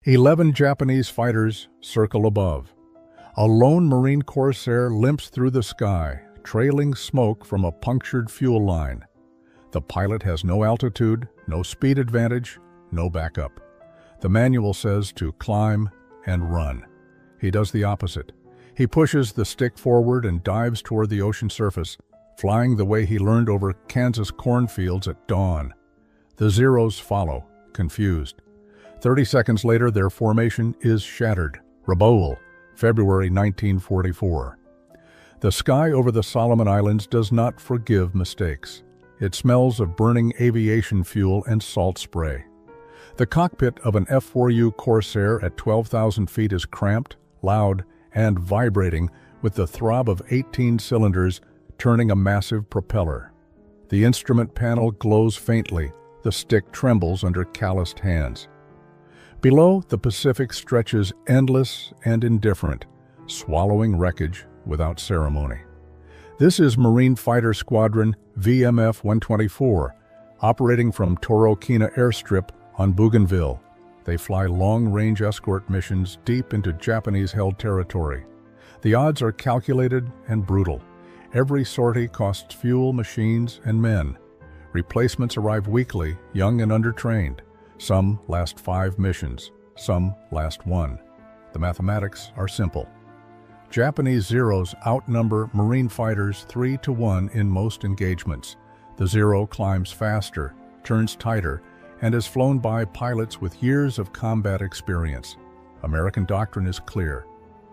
11 Japanese fighters circle above. A lone Marine corsair limps through the sky, trailing smoke from a punctured fuel line. The pilot has no altitude, no speed advantage, no backup. The manual says to climb and run. He does the opposite. He pushes the stick forward and dives toward the ocean surface, flying the way he learned over Kansas cornfields at dawn. The Zeros follow, confused. 30 seconds later, their formation is shattered. Rabaul, February 1944. The sky over the Solomon Islands does not forgive mistakes. It smells of burning aviation fuel and salt spray. The cockpit of an F-4U Corsair at 12,000 feet is cramped, loud, and vibrating with the throb of 18 cylinders turning a massive propeller. The instrument panel glows faintly. The stick trembles under calloused hands. Below, the Pacific stretches endless and indifferent, swallowing wreckage without ceremony. This is Marine Fighter Squadron VMF-124, operating from Torokina Airstrip on Bougainville. They fly long-range escort missions deep into Japanese-held territory. The odds are calculated and brutal. Every sortie costs fuel, machines, and men. Replacements arrive weekly, young and undertrained. Some last 5 missions, some last 1. The mathematics are simple. Japanese Zeros outnumber Marine fighters 3-to-1 in most engagements. The Zero climbs faster, turns tighter, and is flown by pilots with years of combat experience. American doctrine is clear.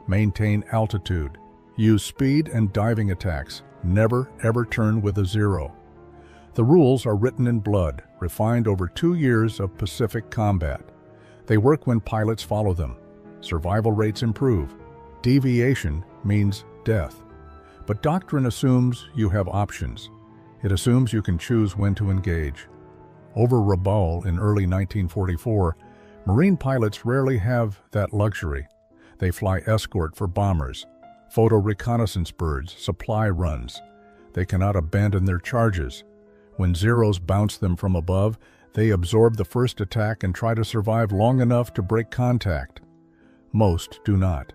Maintain altitude. Use speed and diving attacks. Never, ever turn with a Zero. The rules are written in blood, refined over 2 years of Pacific combat. They work when pilots follow them. Survival rates improve. Deviation means death. But doctrine assumes you have options. It assumes you can choose when to engage. Over Rabaul in early 1944, Marine pilots rarely have that luxury. They fly escort for bombers, photo reconnaissance birds, supply runs. They cannot abandon their charges. When Zeros bounce them from above, they absorb the first attack and try to survive long enough to break contact. Most do not.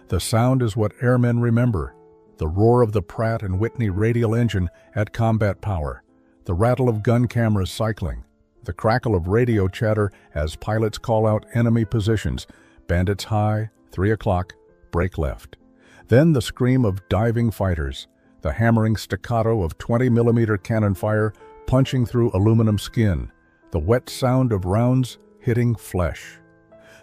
The sound is what airmen remember. The roar of the Pratt & Whitney radial engine at combat power. The rattle of gun cameras cycling. The crackle of radio chatter as pilots call out enemy positions. Bandits high, 3 o'clock, break left. Then the scream of diving fighters. The hammering staccato of 20mm cannon fire punching through aluminum skin. The wet sound of rounds hitting flesh.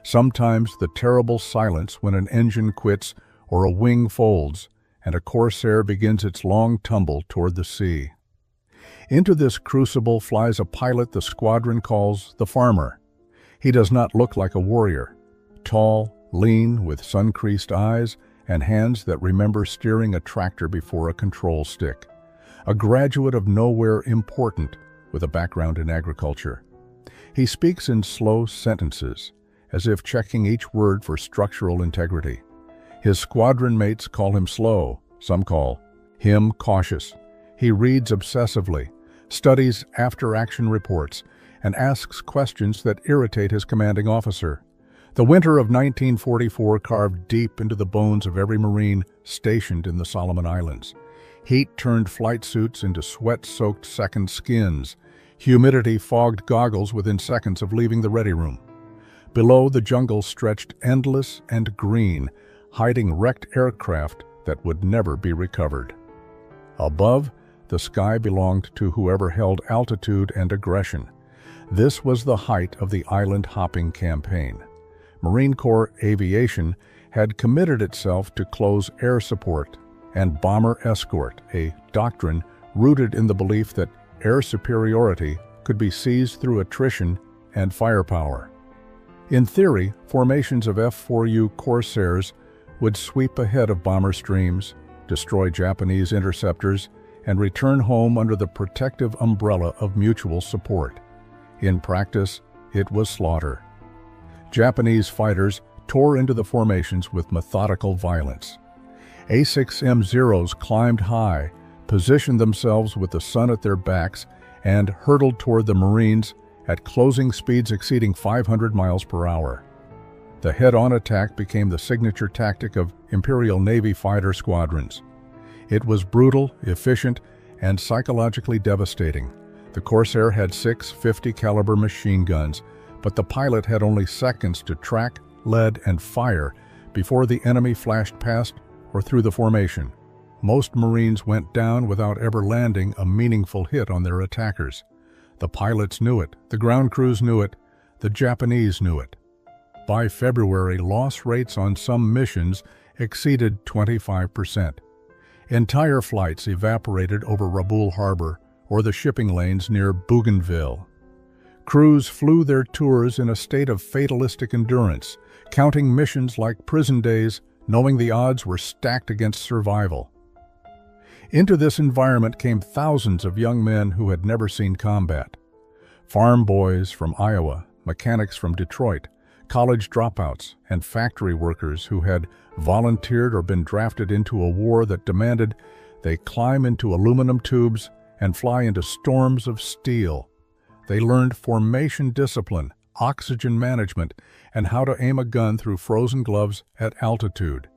Sometimes the terrible silence when an engine quits or a wing folds and a Corsair begins its long tumble toward the sea. Into this crucible flies a pilot the squadron calls the farmer. He does not look like a warrior. Tall, lean, with sun-creased eyes and hands that remember steering a tractor before a control stick. A graduate of nowhere important with a background in agriculture. He speaks in slow sentences, as if checking each word for structural integrity. His squadron mates call him slow, some call him cautious. He reads obsessively, studies after-action reports, and asks questions that irritate his commanding officer. The winter of 1944 carved deep into the bones of every Marine stationed in the Solomon Islands. Heat turned flight suits into sweat-soaked second skins. Humidity fogged goggles within seconds of leaving the ready room. Below, the jungle stretched endless and green, hiding wrecked aircraft that would never be recovered. Above, the sky belonged to whoever held altitude and aggression. This was the height of the island-hopping campaign. Marine Corps Aviation had committed itself to close air support and bomber escort, a doctrine rooted in the belief that air superiority could be seized through attrition and firepower. In theory, formations of F-4U Corsairs would sweep ahead of bomber streams, destroy Japanese interceptors, and return home under the protective umbrella of mutual support. In practice, it was slaughter. Japanese fighters tore into the formations with methodical violence. A6M Zeros climbed high, positioned themselves with the sun at their backs, and hurtled toward the Marines at closing speeds exceeding 500 miles per hour. The head-on attack became the signature tactic of Imperial Navy fighter squadrons. It was brutal, efficient, and psychologically devastating. The Corsair had 6 50-caliber machine guns, but the pilot had only seconds to track, lead, and fire before the enemy flashed past or through the formation. Most Marines went down without ever landing a meaningful hit on their attackers. The pilots knew it, the ground crews knew it, the Japanese knew it. By February, loss rates on some missions exceeded 25%. Entire flights evaporated over Rabaul Harbor or the shipping lanes near Bougainville. Crews flew their tours in a state of fatalistic endurance, counting missions like prison days, knowing the odds were stacked against survival. Into this environment came thousands of young men who had never seen combat. Farm boys from Iowa, mechanics from Detroit, college dropouts, and factory workers who had volunteered or been drafted into a war that demanded they climb into aluminum tubes and fly into storms of steel. They learned formation discipline, oxygen management, and how to aim a gun through frozen gloves at altitude.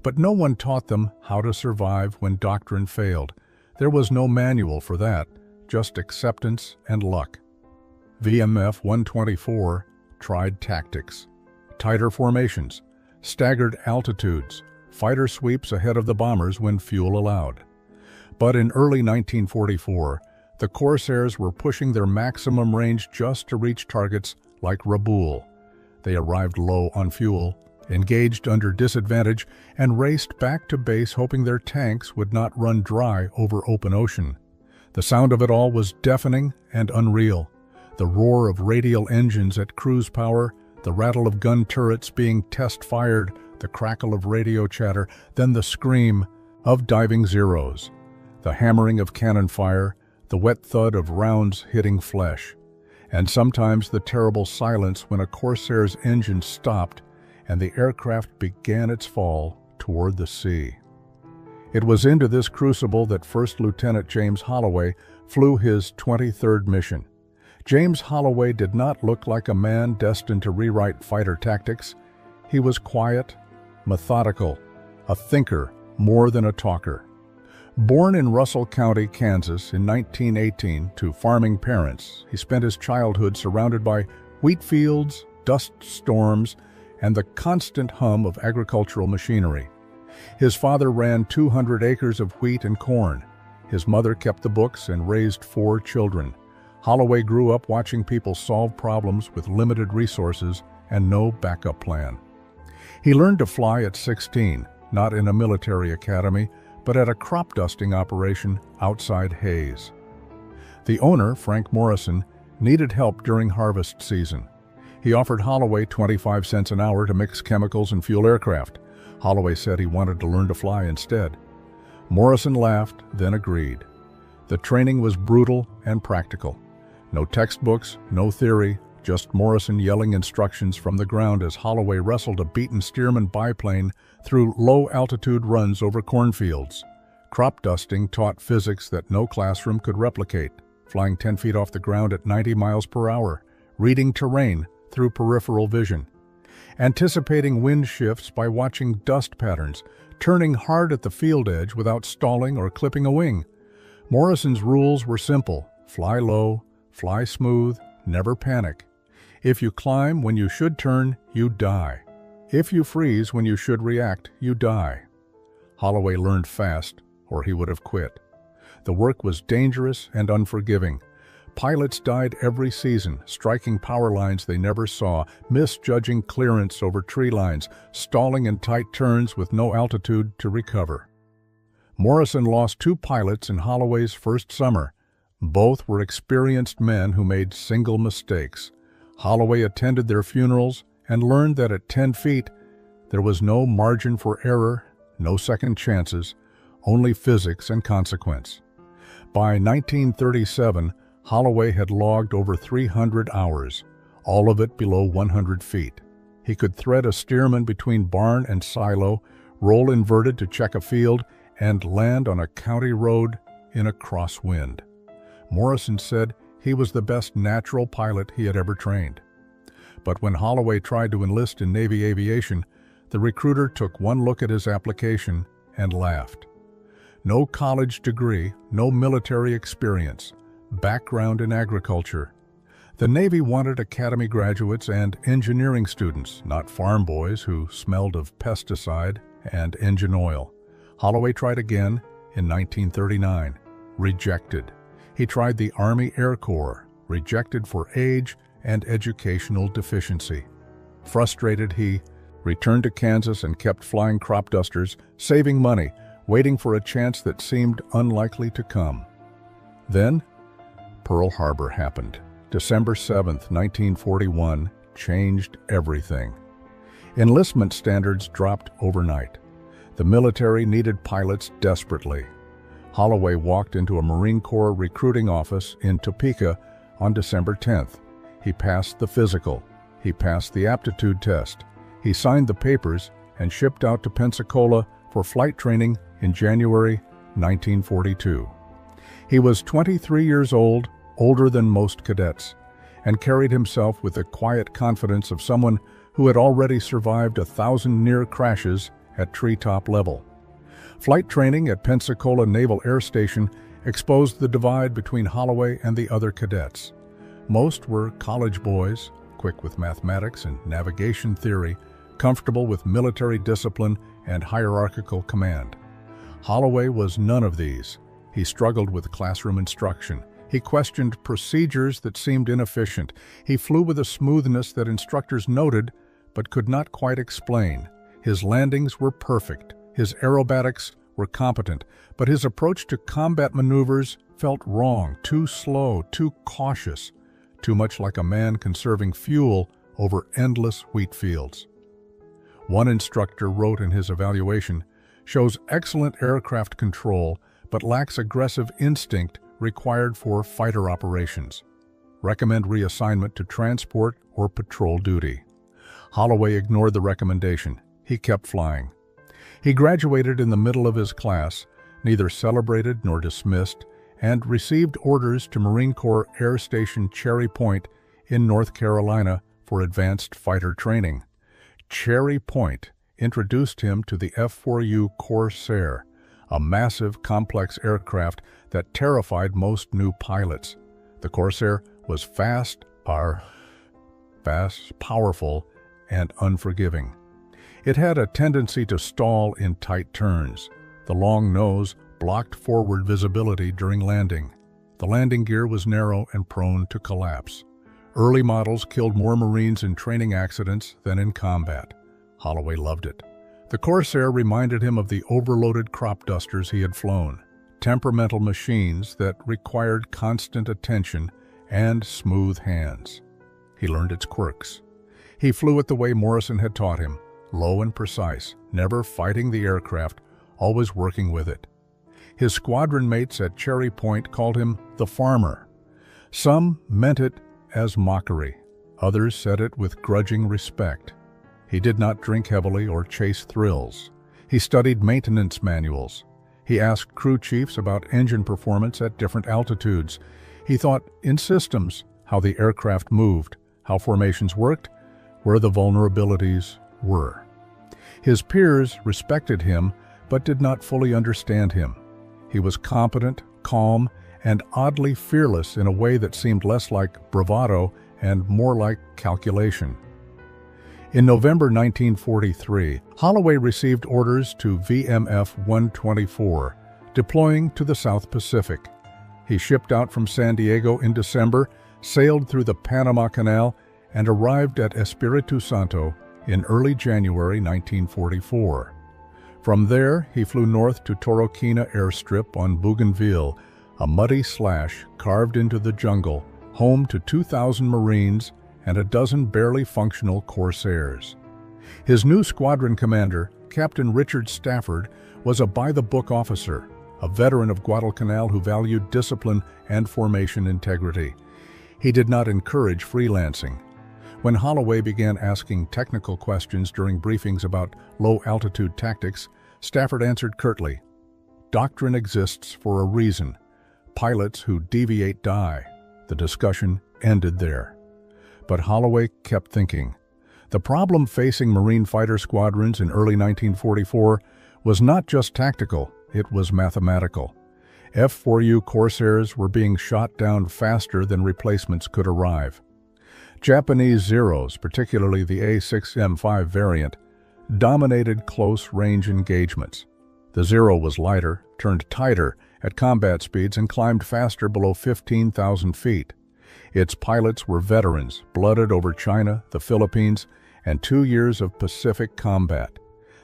But no one taught them how to survive when doctrine failed. There was no manual for that, just acceptance and luck. VMF 124 tried tactics, tighter formations, staggered altitudes, fighter sweeps ahead of the bombers when fuel allowed. But in early 1944, the Corsairs were pushing their maximum range just to reach targets like Rabaul. They arrived low on fuel, engaged under disadvantage, and raced back to base hoping their tanks would not run dry over open ocean. The sound of it all was deafening and unreal. The roar of radial engines at cruise power, the rattle of gun turrets being test-fired, the crackle of radio chatter, then the scream of diving Zeros, the hammering of cannon fire, the wet thud of rounds hitting flesh, and sometimes the terrible silence when a Corsair's engine stopped and the aircraft began its fall toward the sea. It was into this crucible that First Lieutenant James Holloway flew his 23rd mission. James Holloway did not look like a man destined to rewrite fighter tactics. He was quiet, methodical, a thinker more than a talker. Born in Russell County, Kansas in 1918 to farming parents, he spent his childhood surrounded by wheat fields, dust storms, and the constant hum of agricultural machinery. His father ran 200 acres of wheat and corn. His mother kept the books and raised 4 children. Holloway grew up watching people solve problems with limited resources and no backup plan. He learned to fly at 16, not in a military academy, but at a crop dusting operation outside Hayes. The owner, Frank Morrison, needed help during harvest season. He offered Holloway 25 cents an hour to mix chemicals and fuel aircraft. Holloway said he wanted to learn to fly instead. Morrison laughed, then agreed. The training was brutal and practical. No textbooks, no theory, just Morrison yelling instructions from the ground as Holloway wrestled a beaten Stearman biplane through low-altitude runs over cornfields. Crop dusting taught physics that no classroom could replicate, flying 10 feet off the ground at 90 miles per hour, reading terrain through peripheral vision, anticipating wind shifts by watching dust patterns, turning hard at the field edge without stalling or clipping a wing. Morrison's rules were simple: fly low, fly smooth, never panic. If you climb when you should turn, you die. If you freeze when you should react, you die. Holloway learned fast, or he would have quit. The work was dangerous and unforgiving. Pilots died every season, striking power lines they never saw, misjudging clearance over tree lines, stalling in tight turns with no altitude to recover. Morrison lost 2 pilots in Holloway's first summer. Both were experienced men who made single mistakes. Holloway attended their funerals and learned that at 10 feet, there was no margin for error, no second chances, only physics and consequence. By 1937, Holloway had logged over 300 hours, all of it below 100 feet. He could thread a Stearman between barn and silo, roll inverted to check a field, and land on a county road in a crosswind. Morrison said he was the best natural pilot he had ever trained. But when Holloway tried to enlist in Navy aviation, the recruiter took one look at his application and laughed. No college degree, no military experience, background in agriculture. The Navy wanted academy graduates and engineering students, not farm boys who smelled of pesticide and engine oil. Holloway tried again in 1939, rejected. He tried the Army Air Corps, rejected for age and educational deficiency. Frustrated, he returned to Kansas and kept flying crop dusters, saving money, waiting for a chance that seemed unlikely to come. Then, Pearl Harbor happened. December 7, 1941, changed everything. Enlistment standards dropped overnight. The military needed pilots desperately. Holloway walked into a Marine Corps recruiting office in Topeka on December 10th. He passed the physical. He passed the aptitude test. He signed the papers and shipped out to Pensacola for flight training in January 1942. He was 23 years old, older than most cadets, and carried himself with the quiet confidence of someone who had already survived 1,000 near crashes at treetop level. Flight training at Pensacola Naval Air Station exposed the divide between Holloway and the other cadets. Most were college boys, quick with mathematics and navigation theory, comfortable with military discipline and hierarchical command. Holloway was none of these. He struggled with classroom instruction. He questioned procedures that seemed inefficient. He flew with a smoothness that instructors noted but could not quite explain. His landings were perfect. His aerobatics were competent, but his approach to combat maneuvers felt wrong, too slow, too cautious, too much like a man conserving fuel over endless wheat fields. One instructor wrote in his evaluation, "Shows excellent aircraft control, but lacks aggressive instinct required for fighter operations. Recommend reassignment to transport or patrol duty." Holloway ignored the recommendation. He kept flying. He graduated in the middle of his class, neither celebrated nor dismissed, and received orders to Marine Corps Air Station Cherry Point in North Carolina for advanced fighter training. Cherry Point introduced him to the F-4U Corsair, a massive, complex aircraft that terrified most new pilots. The Corsair was fast, powerful, and unforgiving. It had a tendency to stall in tight turns. The long nose blocked forward visibility during landing. The landing gear was narrow and prone to collapse. Early models killed more Marines in training accidents than in combat. Holloway loved it. The Corsair reminded him of the overloaded crop dusters he had flown, temperamental machines that required constant attention and smooth hands. He learned its quirks. He flew it the way Morrison had taught him, low and precise, never fighting the aircraft, always working with it. His squadron mates at Cherry Point called him the farmer. Some meant it as mockery. Others said it with grudging respect. He did not drink heavily or chase thrills. He studied maintenance manuals. He asked crew chiefs about engine performance at different altitudes. He thought in systems, how the aircraft moved, how formations worked, where the vulnerabilities were. His peers respected him, but did not fully understand him. He was competent, calm, and oddly fearless in a way that seemed less like bravado and more like calculation. In November 1943, Holloway received orders to VMF 124, deploying to the South Pacific. He shipped out from San Diego in December, sailed through the Panama Canal, and arrived at Espiritu Santo in early January 1944. From there, he flew north to Toroquina Airstrip on Bougainville, a muddy slash carved into the jungle, home to 2,000 Marines and a dozen barely functional Corsairs. His new squadron commander, Captain Richard Stafford, was a by-the-book officer, a veteran of Guadalcanal who valued discipline and formation integrity. He did not encourage freelancing. When Holloway began asking technical questions during briefings about low-altitude tactics, Stafford answered curtly, "Doctrine exists for a reason. Pilots who deviate die." The discussion ended there. But Holloway kept thinking. The problem facing Marine fighter squadrons in early 1944 was not just tactical, it was mathematical. F-4U Corsairs were being shot down faster than replacements could arrive. Japanese Zeros, particularly the A6M5 variant, dominated close-range engagements. The Zero was lighter, turned tighter at combat speeds, and climbed faster below 15,000 feet. Its pilots were veterans, blooded over China, the Philippines, and 2 years of Pacific combat.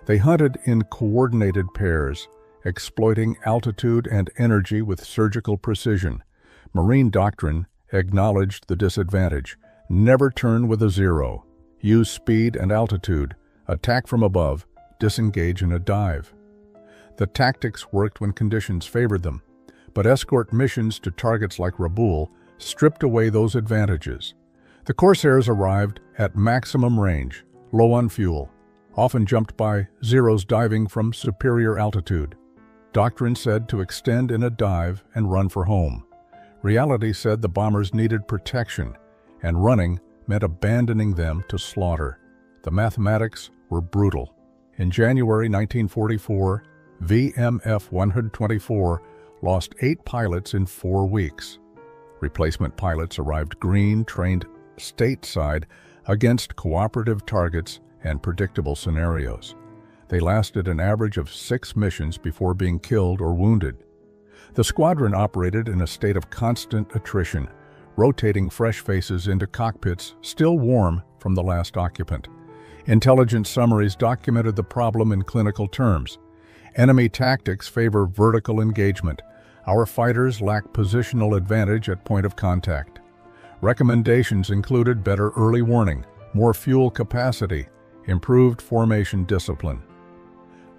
They hunted in coordinated pairs, exploiting altitude and energy with surgical precision. Marine doctrine acknowledged the disadvantage. Never turn with a Zero. Use speed and altitude. Attack from above. Disengage in a dive. The tactics worked when conditions favored them, but escort missions to targets like Rabaul stripped away those advantages. The Corsairs arrived at maximum range, low on fuel, often jumped by Zeros diving from superior altitude. Doctrine said to extend in a dive and run for home. Reality said the bombers needed protection, and running meant abandoning them to slaughter. The mathematics were brutal. In January 1944, VMF 124 lost 8 pilots in 4 weeks. Replacement pilots arrived green, trained stateside against cooperative targets and predictable scenarios. They lasted an average of 6 missions before being killed or wounded. The squadron operated in a state of constant attrition, rotating fresh faces into cockpits still warm from the last occupant. Intelligence summaries documented the problem in clinical terms. Enemy tactics favor vertical engagement. Our fighters lack positional advantage at point of contact. Recommendations included better early warning, more fuel capacity, improved formation discipline.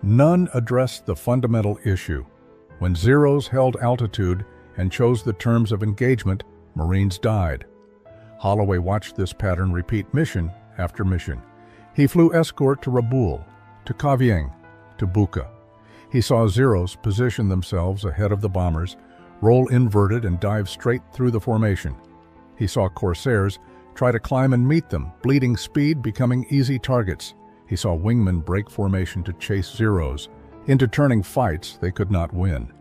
None addressed the fundamental issue. When Zeros held altitude and chose the terms of engagement, Marines died. Holloway watched this pattern repeat mission after mission. He flew escort to Rabaul, to Cavien, to Buka. He saw Zeros position themselves ahead of the bombers, roll inverted and dive straight through the formation. He saw Corsairs try to climb and meet them, bleeding speed becoming easy targets. He saw wingmen break formation to chase Zeros into turning fights they could not win.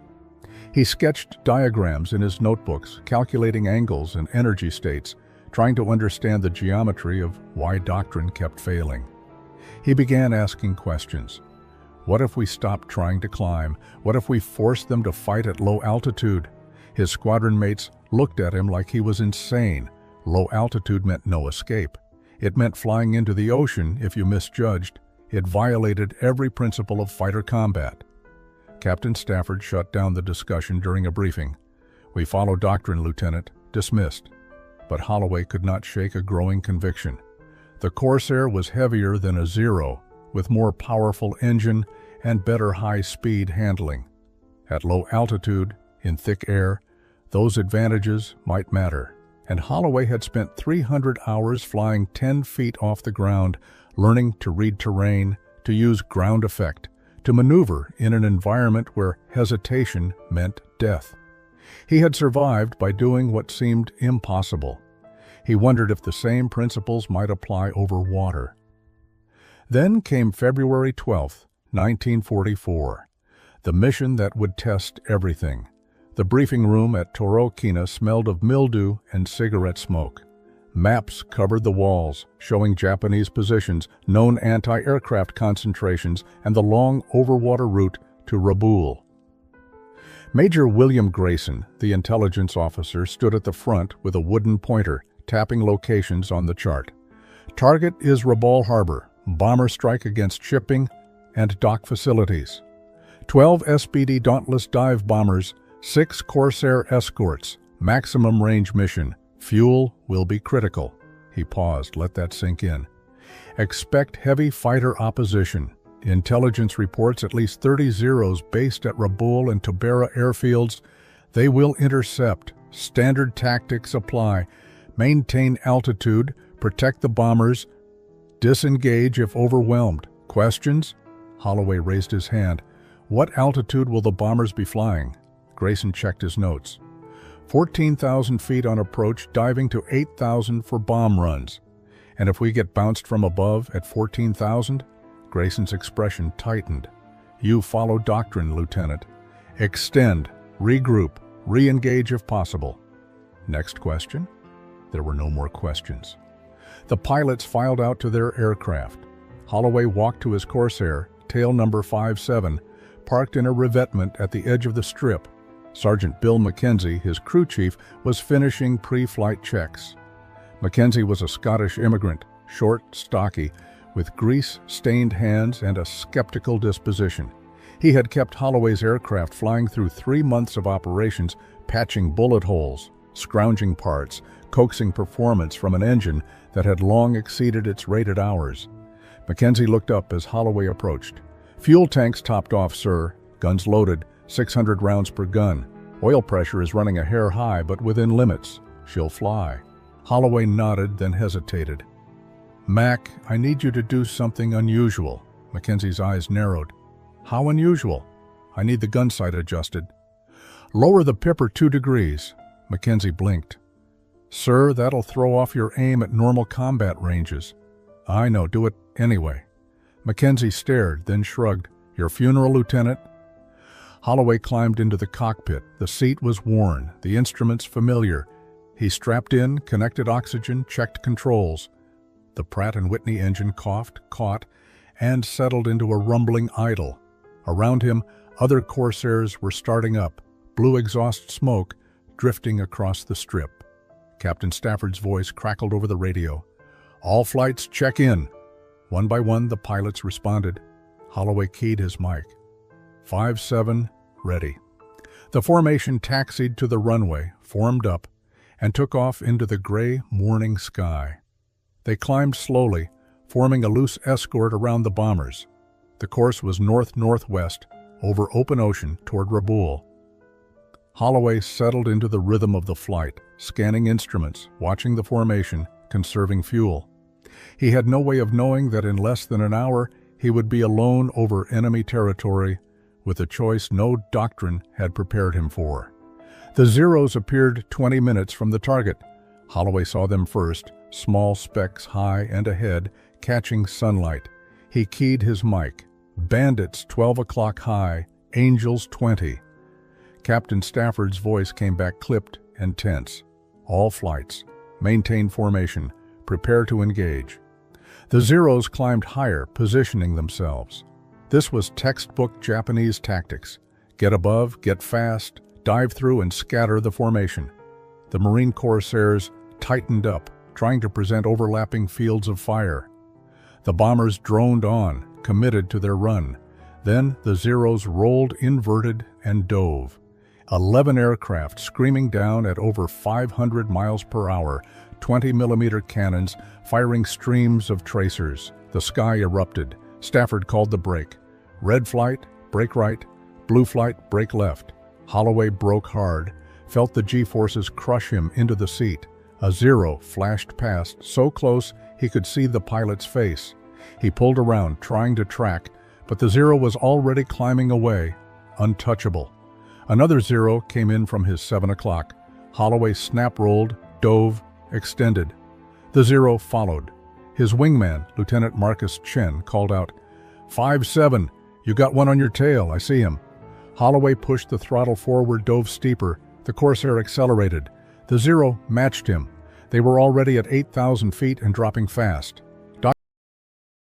He sketched diagrams in his notebooks, calculating angles and energy states, trying to understand the geometry of why doctrine kept failing. He began asking questions. What if we stopped trying to climb? What if we forced them to fight at low altitude? His squadron mates looked at him like he was insane. Low altitude meant no escape. It meant flying into the ocean if you misjudged. It violated every principle of fighter combat. Captain Stafford shut down the discussion during a briefing. "We follow doctrine, Lieutenant." Dismissed. But Holloway could not shake a growing conviction. The Corsair was heavier than a Zero, with more powerful engine and better high-speed handling. At low altitude, in thick air, those advantages might matter. And Holloway had spent 300 hours flying 10 feet off the ground, learning to read terrain, to use ground effect, to maneuver in an environment where hesitation meant death. He had survived by doing what seemed impossible. He wondered if the same principles might apply over water. Then came February 12, 1944, the mission that would test everything. The briefing room at Torokina smelled of mildew and cigarette smoke. Maps covered the walls, showing Japanese positions, known anti-aircraft concentrations, and the long overwater route to Rabaul. Major William Grayson, the intelligence officer, stood at the front with a wooden pointer, tapping locations on the chart. Target is Rabaul Harbor. Bomber strike against shipping and dock facilities. 12 SPD Dauntless dive bombers, 6 Corsair escorts, maximum range mission. Fuel will be critical. He paused, let that sink in. Expect heavy fighter opposition. Intelligence reports at least 30 Zeros based at Rabaul and Tobera airfields. They will intercept. Standard tactics apply. Maintain altitude, protect the bombers, disengage if overwhelmed. Questions? Holloway raised his hand. What altitude will the bombers be flying? Grayson checked his notes. 14,000 feet on approach, diving to 8,000 for bomb runs. And if we get bounced from above at 14,000? Grayson's expression tightened. You follow doctrine, Lieutenant. Extend, regroup, re-engage if possible. Next question? There were no more questions. The pilots filed out to their aircraft. Holloway walked to his Corsair, tail number 57, parked in a revetment at the edge of the strip. Sergeant Bill Mackenzie, his crew chief, was finishing pre-flight checks. Mackenzie was a Scottish immigrant, short, stocky, with grease-stained hands and a skeptical disposition. He had kept Holloway's aircraft flying through 3 months of operations, patching bullet holes, scrounging parts, coaxing performance from an engine that had long exceeded its rated hours. Mackenzie looked up as Holloway approached. Fuel tanks topped off, sir. Guns loaded, 600 rounds per gun. Oil pressure is running a hair high, but within limits. She'll fly. Holloway nodded, then hesitated. Mac, I need you to do something unusual. Mackenzie's eyes narrowed. How unusual? I need the gun sight adjusted. Lower the pipper 2 degrees. Mackenzie blinked. Sir, that'll throw off your aim at normal combat ranges. I know, do it anyway. Mackenzie stared, then shrugged. Your funeral, Lieutenant? Holloway climbed into the cockpit. The seat was worn, the instruments familiar. He strapped in, connected oxygen, checked controls. The Pratt & Whitney engine coughed, caught, and settled into a rumbling idle. Around him, other Corsairs were starting up, blue exhaust smoke drifting across the strip. Captain Stafford's voice crackled over the radio. All flights check in. One by one, the pilots responded. Holloway keyed his mic. 5-7, ready. The formation taxied to the runway, formed up, and took off into the gray morning sky. They climbed slowly, forming a loose escort around the bombers. The course was north-northwest, over open ocean toward Rabaul. Holloway settled into the rhythm of the flight, scanning instruments, watching the formation, conserving fuel. He had no way of knowing that in less than an hour he would be alone over enemy territory, with a choice no doctrine had prepared him for. The Zeros appeared 20 minutes from the target. Holloway saw them first, small specks high and ahead, catching sunlight. He keyed his mic. Bandits 12 o'clock high, Angels 20. Captain Stafford's voice came back clipped and tense. All flights. Maintain formation. Prepare to engage. The Zeros climbed higher, positioning themselves. This was textbook Japanese tactics. Get above, get fast, dive through and scatter the formation. The Marine Corsairs tightened up, trying to present overlapping fields of fire. The bombers droned on, committed to their run. Then the Zeros rolled inverted and dove. 11 aircraft screaming down at over 500 miles per hour, 20mm cannons firing streams of tracers. The sky erupted. Stafford called the brake. Red flight, brake right. Blue flight, brake left. Holloway broke hard, felt the G-forces crush him into the seat. A Zero flashed past, so close he could see the pilot's face. He pulled around, trying to track, but the Zero was already climbing away, untouchable. Another Zero came in from his 7 o'clock. Holloway snap-rolled, dove, extended. The Zero followed. His wingman, Lieutenant Marcus Chen, called out, 5-7, you got one on your tail, I see him. Holloway pushed the throttle forward, dove steeper. The Corsair accelerated. The Zero matched him. They were already at 8,000 feet and dropping fast.